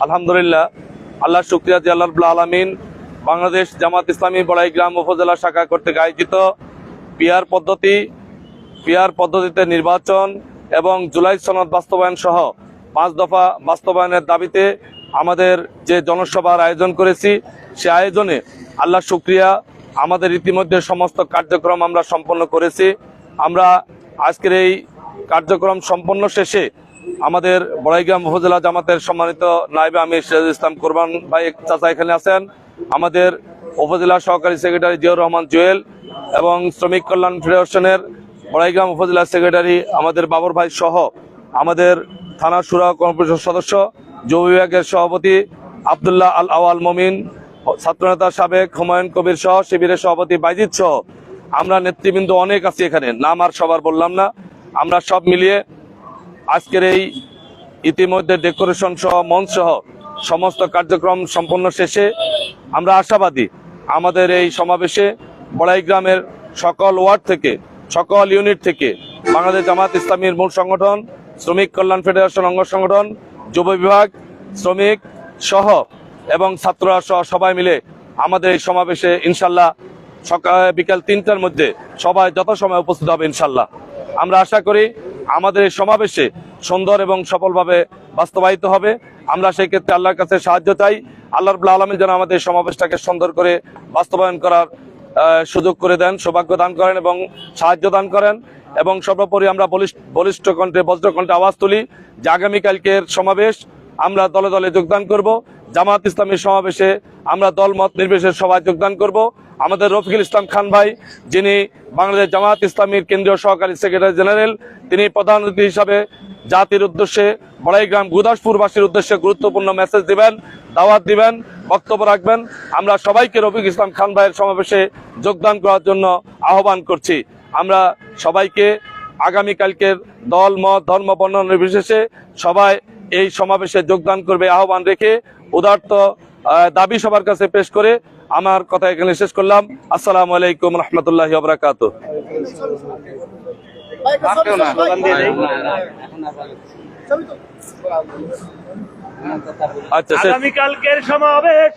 আলহামদুলিল্লাহ, আল্লাহ শুকরিয়া যে আল্লাহ রাব্বুল আলামিন বাংলাদেশ জামাত ইসলামী বড়াইগ্রাম উপজেলা শাখা কর্তৃক আয়োজিত পিআর পদ্ধতিতে নির্বাচন এবং জুলাই সনদ বাস্তবায়ন সহ 5 দফা বাস্তবায়নের দাবিতে আমাদের যে জনসভার আয়োজন করেছি, সে আয়োজনে আল্লাহ শুকরিয়া আমাদের ইতিমধ্যে সমস্ত কার্যক্রম আমরা সম্পন্ন করেছি। আমরা আজকের এই কার্যক্রম সম্পন্ন শেষে আমাদের বড়াইগ্রাম উপজেলা জামাতের সম্মানিত নায়েবে আমির সিরাজুল ইসলাম কোরবান ভাই চাচা এখানে আছেন, আমাদের উপজেলা সহকারী সেক্রেটারি জিয়াউর রহমান জুয়েল এবং শ্রমিক কল্যাণ ফেডারেশনের বড়াইগ্রাম উপজেলা সেক্রেটারি আমাদের বাবর ভাই সহ আমাদের থানা শুরা কর্মপরিষদ সদস্য, যুব বিভাগের সভাপতি আব্দুল্লাহ আল আওয়াল মমিন, ছাত্রনেতা সাবেক হুমায়ুন কবির সহ শিবিরের সভাপতি বাইজিদ সহ আমরা নেতৃবৃন্দ অনেক আছি এখানে, নাম আর সবার বললাম না। আমরা সব মিলিয়ে আজকের এই ইতিমধ্যে ডেকোরেশন সহ মঞ্চ সহ সমস্ত কার্যক্রম সম্পন্ন শেষে আমরা আশাবাদী আমাদের এই সমাবেশে বড়াইগ্রামের সকল ওয়ার্ড থেকে, সকল ইউনিট থেকে বাংলাদেশ জামাত ইসলামীর মূল সংগঠন, শ্রমিক কল্যাণ ফেডারেশন অঙ্গ সংগঠন, যুব বিভাগ, শ্রমিক সহ এবং ছাত্ররা সহ সবাই মিলে আমাদের এই সমাবেশে ইনশাল্লাহ বিকাল 3টার মধ্যে সবাই যথাসময়ে উপস্থিত হবে ইনশাল্লাহ। আমরা আশা করি আমাদের এই সমাবেশে সুন্দর এবং সফলভাবে বাস্তবায়িত হবে। আমরা সেই ক্ষেত্রে আল্লাহর কাছে সাহায্য চাই। আল্লাহ রাব্বুল আলামিন যেন আমাদের সমাবেশটাকে সুন্দর করে বাস্তবায়ন করার সুযোগ করে দেন, সৌভাগ্য দান করেন এবং সাহায্য দান করেন। এবং সর্বোপরি আমরা বলিষ্ঠ কণ্ঠে বজ্রকণ্ঠে আওয়াজ তুলি যে আগামীকালকের সমাবেশ আমরা দলে দলে যোগদান করব। জামাত ইসলামীর সমাবেশে আমরা দলমত নির্বিশেষে সবাই যোগদান করব। আমাদের রফিকুল ইসলাম খান ভাই, যিনি বাংলাদেশ জামাত ইসলামীর কেন্দ্রীয় সহকারী সেক্রেটারি জেনারেল, তিনি প্রধান অতিথি হিসাবে জাতির উদ্দেশ্যে, বড়াইগ্রাম গুরদাসপুরবাসীর উদ্দেশ্যে গুরুত্বপূর্ণ মেসেজ দিবেন, দাওয়াত দিবেন, বক্তব্য রাখবেন। আমরা সবাইকে রফিকুল ইসলাম খান ভাইয়ের সমাবেশে যোগদান করার জন্য আহ্বান করছি। আমরা সবাইকে আগামীকালকের দল মত ধর্ম বর্ণ নির্বিশেষে সবাই এই সমাবেশে যোগদান করবে আহ্বান রেখে উদারত দাবি সবার কাছে পেশ করে আমার কথা এখানে শেষ করলাম। আসসালামু আলাইকুম রহমতুল্লাহি ওয়া বারাকাতুহু। আচ্ছা, আগামীকালকের সমাবেশ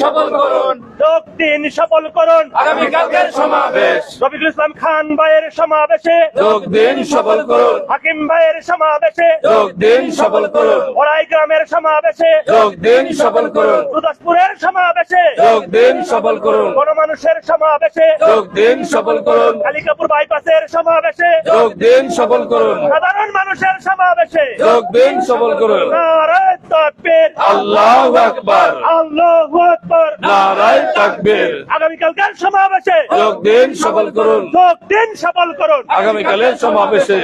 সফল করুন, যোগ দিন সফল করুন। আগামীকালকের সমাবেশ রফিকুল ইসলাম খান ভাইয়ের সমাবেশে যোগ দিন সফল করুন, হাকিম ভাইয়ের সমাবেশে যোগ দিন সফল করুন, বড়াইগ্রামের সমাবেশে যোগ দিন সফল করুন, গুরদাসপুরের সমাবেশে যোগ দিন সফল করুন, গণমানুষের সমাবেশে যোগ দিন সফল করুন, কালিকাপুর বাইপাসের সমাবেশে যোগ দিন সফল করুন, সাধারণ মানুষের সমাবেশে যোগ দিন সফল করুন। নারায়ে তাকবীর, আল্লাহু আকবার, আল্লাহু আকবার, নারায়ে তাকবীর। আগামীকালকার সমাবেশে যোগ দিন সফল করুন, যোগ দিন সফল করুন। আগামীকালের সমাবেশে